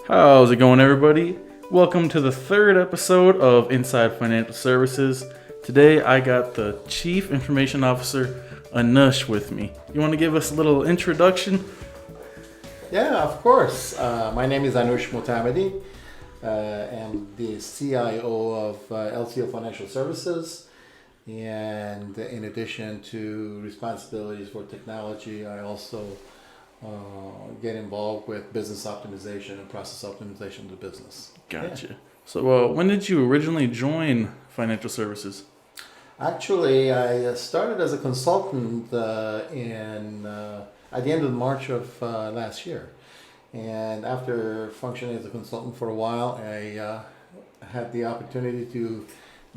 How's it going, everybody? Welcome to the third episode of Inside Financial Services. Today I got the Chief Information Officer, Anoosh, with me. You want to give us a little introduction? Yeah, of course. My name is Anoosh Motamedi. I'm the CIO of LCO Financial Services. And in addition to responsibilities for technology, I also get involved with business optimization and process optimization of the business. Gotcha. Yeah. So when did you originally join financial services? Actually, I started as a consultant at the end of March of last year. And after functioning as a consultant for a while, I had the opportunity to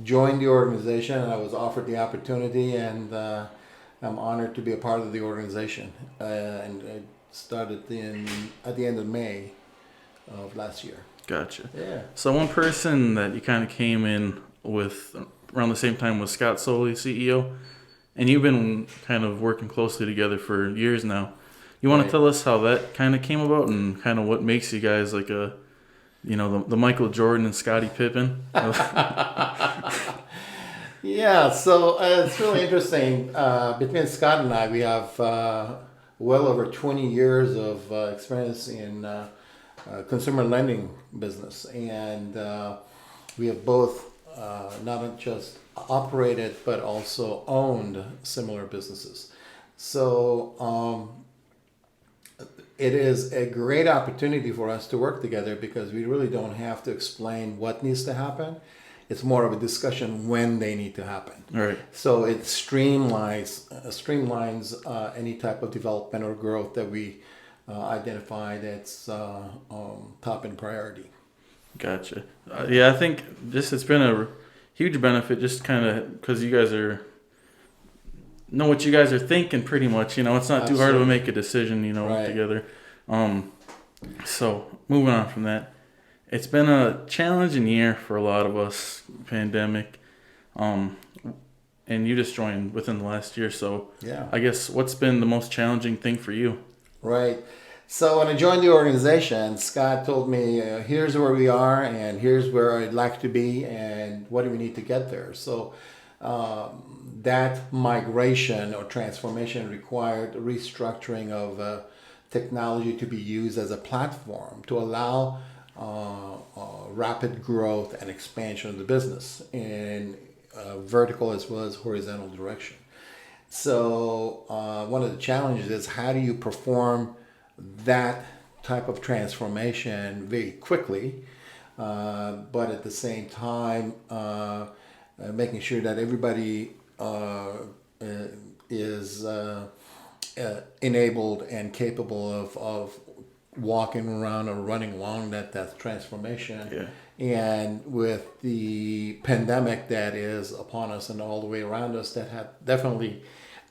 join the organization, and I was offered the opportunity, and I'm honored to be a part of the organization. And I started at the end of May of last year. Gotcha. Yeah. So one person that you kind of came in with around the same time was Scott Soley, CEO, and you've been kind of working closely together for years now. You want to tell us how that kind of came about and kind of what makes you guys like the Michael Jordan and Scottie Pippen? Yeah, so it's really interesting. Between Scott and I, we have well over 20 years of experience in consumer lending business. And we have both not just operated, but also owned similar businesses. So it is a great opportunity for us to work together because we really don't have to explain what needs to happen. It's more of a discussion when they need to happen. All right. So it streamlines any type of development or growth that we identify that's top in priority. Gotcha. Yeah, I think it's been a huge benefit just kind of because you guys know what you guys are thinking pretty much. It's not Absolutely. Too hard to make a decision, Right. together. So moving on from that, it's been a challenging year for a lot of us, pandemic. And you just joined within the last year. So Yeah. I guess what's been the most challenging thing for you? Right. So when I joined the organization, Scott told me, here's where we are and here's where I'd like to be and what do we need to get there. So that migration or transformation required restructuring of technology to be used as a platform to allow rapid growth and expansion of the business in vertical as well as horizontal direction. So one of the challenges is how do you perform that type of transformation very quickly, but at the same time making sure that everybody is enabled and capable of walking around or running along that transformation. Yeah. And with the pandemic that is upon us and all the way around us, that had definitely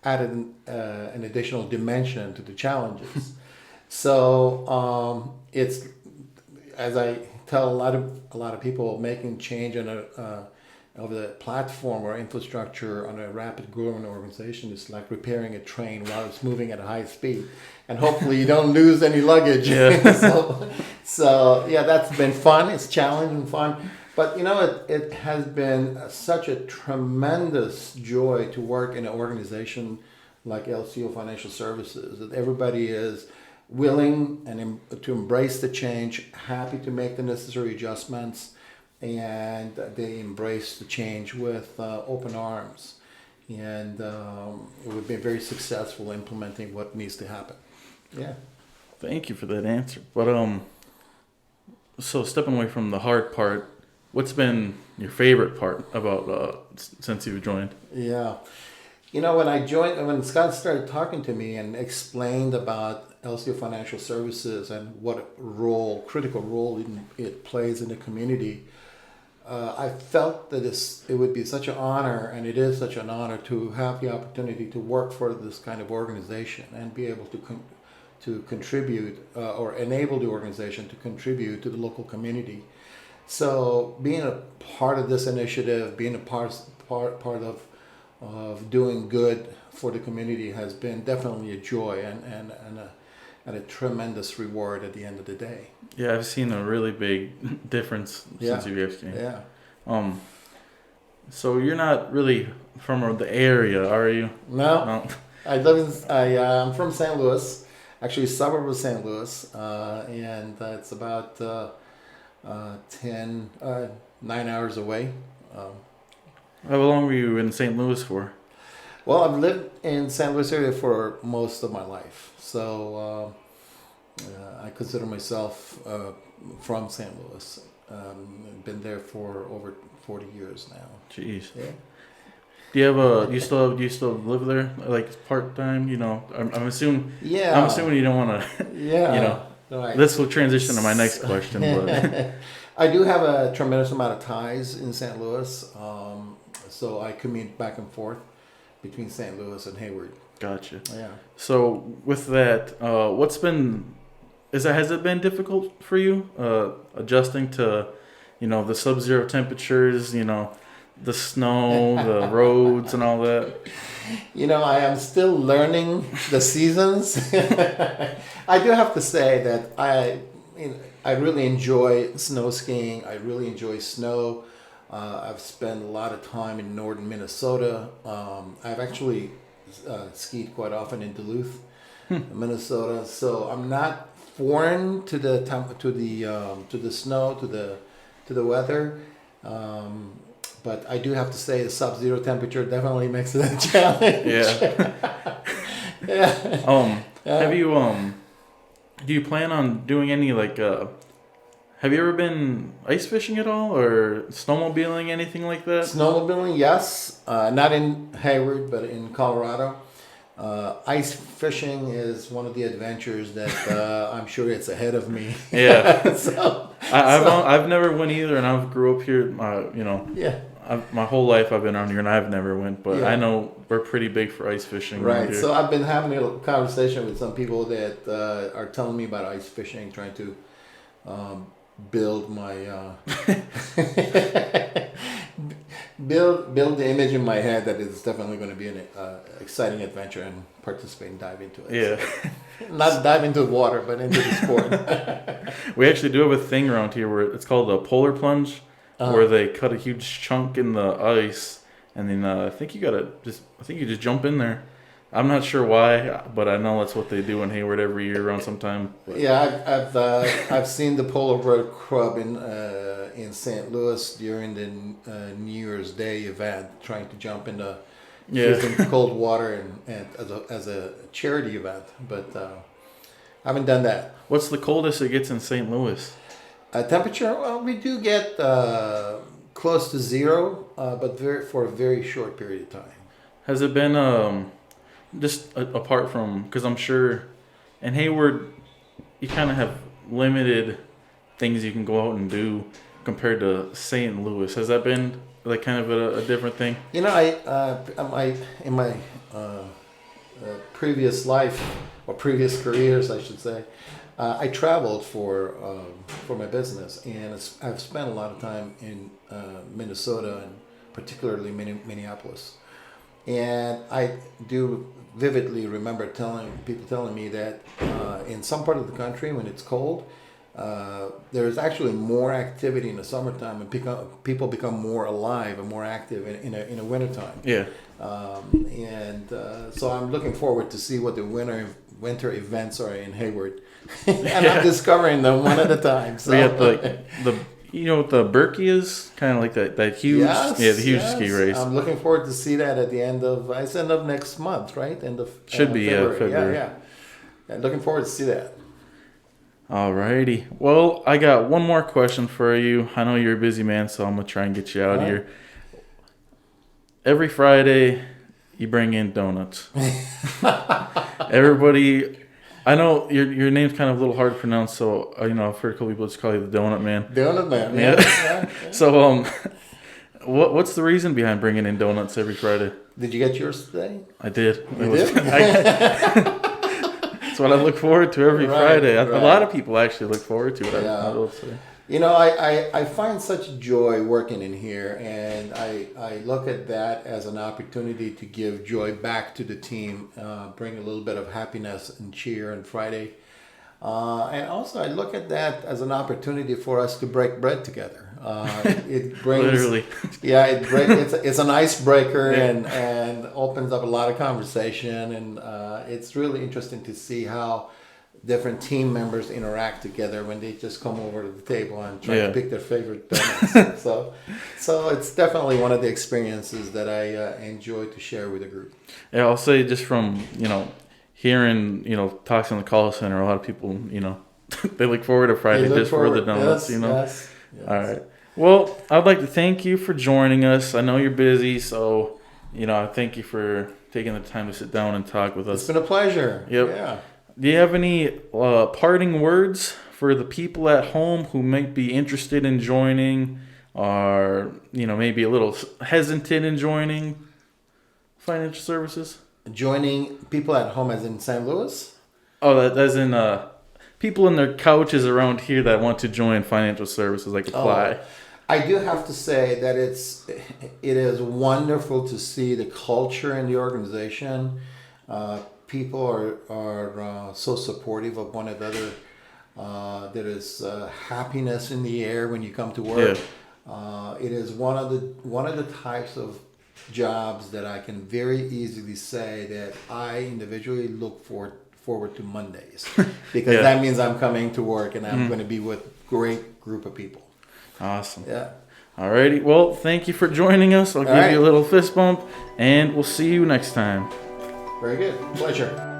added an additional dimension to the challenges. So it's, as I tell a lot of people, making change on over the platform or infrastructure on a rapid growing organization is like repairing a train while it's moving at a high speed, and hopefully you don't lose any luggage. Yeah. so yeah, that's been fun. It's challenging, fun, but it has been such a tremendous joy to work in an organization like LCO Financial Services, that everybody is willing and to embrace the change, happy to make the necessary adjustments, and they embrace the change with open arms. And we've been very successful implementing what needs to happen. Yeah. Thank you for that answer. But so stepping away from the hard part, what's been your favorite part about since you've joined? Yeah. When Scott started talking to me and explained about LCO Financial Services and what critical role it plays in the community, I felt that it would be such an honor, and it is such an honor to have the opportunity to work for this kind of organization and be able to contribute or enable the organization to contribute to the local community. So being a part of this initiative, being a part of doing good for the community has been definitely a joy and and a tremendous reward at the end of the day. Yeah, I've seen a really big difference since you guys came. Yeah. So you're not really from the area, are you? No. I'm from St. Louis, actually suburb of St. Louis, and it's about 9 hours away. How long were you in St. Louis for? Well, I've lived in St. Louis area for most of my life, so I consider myself from St. Louis. Been there for over 40 years now. Jeez. Yeah. Do you still live there like part time? You know, I'm assuming. Yeah. I'm assuming you don't want to. Yeah. You know. Right. This will transition to my next question, but I do have a tremendous amount of ties in St. Louis, so I commute back and forth between St. Louis and Hayward. Gotcha. Yeah. So with that, has it been difficult for you adjusting to, the sub-zero temperatures, the snow, the roads, and all that? I am still learning the seasons. I do have to say that I really enjoy snow skiing. I really enjoy snow. I've spent a lot of time in northern Minnesota. I've actually skied quite often in Duluth, Minnesota. So I'm not foreign to the snow, to the weather. But I do have to say the sub-zero temperature definitely makes it a challenge. Yeah. Yeah. Have you do you plan on doing any have you ever been ice fishing at all or snowmobiling, anything like that? Snowmobiling, yes. Not in Hayward, but in Colorado. Ice fishing is one of the adventures that I'm sure it's ahead of me. Yeah. I've I've never went either, and I've grew up here. Yeah. My whole life I've been around here, and I've never went. But Yeah. I know we're pretty big for ice fishing. Right. Around here. So I've been having a conversation with some people that are telling me about ice fishing, trying to build my build the image in my head that it's definitely going to be an exciting adventure and participate and dive into it. Yeah. Not dive into the water, but into the sport. We actually do have a thing around here where it's called a polar plunge, where they cut a huge chunk in the ice, and then I think you just jump in there. I'm not sure why, but I know that's what they do in Hayward every year around sometime. But. Yeah, I've seen the Polar Bear Club in St. Louis during the New Year's Day event, trying to jump in the freezing cold water and as a charity event, but I haven't done that. What's the coldest it gets in St. Louis? Temperature? Well, we do get close to zero, but for a very short period of time. Has it been just apart from, because I'm sure in Hayward you kind of have limited things you can go out and do compared to St. Louis. Has that been like kind of a different thing? In my previous life or previous careers, I should say, I traveled for my business, and I've spent a lot of time in Minnesota and particularly Minneapolis. And I do vividly remember people telling me that in some part of the country when it's cold, there is actually more activity in the summertime, and people become more alive and more active in a wintertime. Yeah. So I'm looking forward to see what the winter events are in Hayward, and I'm discovering them one at a time. So we have what the Berkey is, kind of like that huge, the huge ski race. I'm looking forward to see that at the end of next month, right? End of February. Yeah. Looking forward to see that. Alrighty. Well, I got one more question for you. I know you're a busy man, so I'm gonna try and get you out of here. Every Friday, you bring in donuts. Everybody. I know your name's kind of a little hard to pronounce, so I've heard a couple people just call you the Donut Man. Donut Man, yeah. So, what's the reason behind bringing in donuts every Friday? Did you get yours today? I did. You did? That's what I look forward to every Friday. A lot of people actually look forward to it. I will say. I find such joy working in here, and I look at that as an opportunity to give joy back to the team, bring a little bit of happiness and cheer on Friday. And also, I look at that as an opportunity for us to break bread together. It brings, Literally. yeah, it's an icebreaker and opens up a lot of conversation, and it's really interesting to see how different team members interact together when they just come over to the table and try to pick their favorite donuts. so it's definitely one of the experiences that I enjoy to share with the group. Yeah, I'll say just from, hearing, talks in the call center, a lot of people, they look forward to Friday just for the donuts, Yes. All right. Well, I'd like to thank you for joining us. I know you're busy, so, I thank you for taking the time to sit down and talk with us. It's been a pleasure. Yep. Yeah. Do you have any parting words for the people at home who might be interested in joining or, maybe a little hesitant in joining financial services? Joining people at home as in St. Louis? Oh, that's in people in their couches around here that want to join financial services, like apply. I do have to say that it is wonderful to see the culture in the organization. People are so supportive of one another. There is happiness in the air when you come to work. Yeah. It is one of the types of jobs that I can very easily say that I individually look forward to Mondays because that means I'm coming to work and I'm going to be with a great group of people. Awesome. Yeah. Alrighty. Well, thank you for joining us. I'll give you a little fist bump, and we'll see you next time. Very good. Pleasure.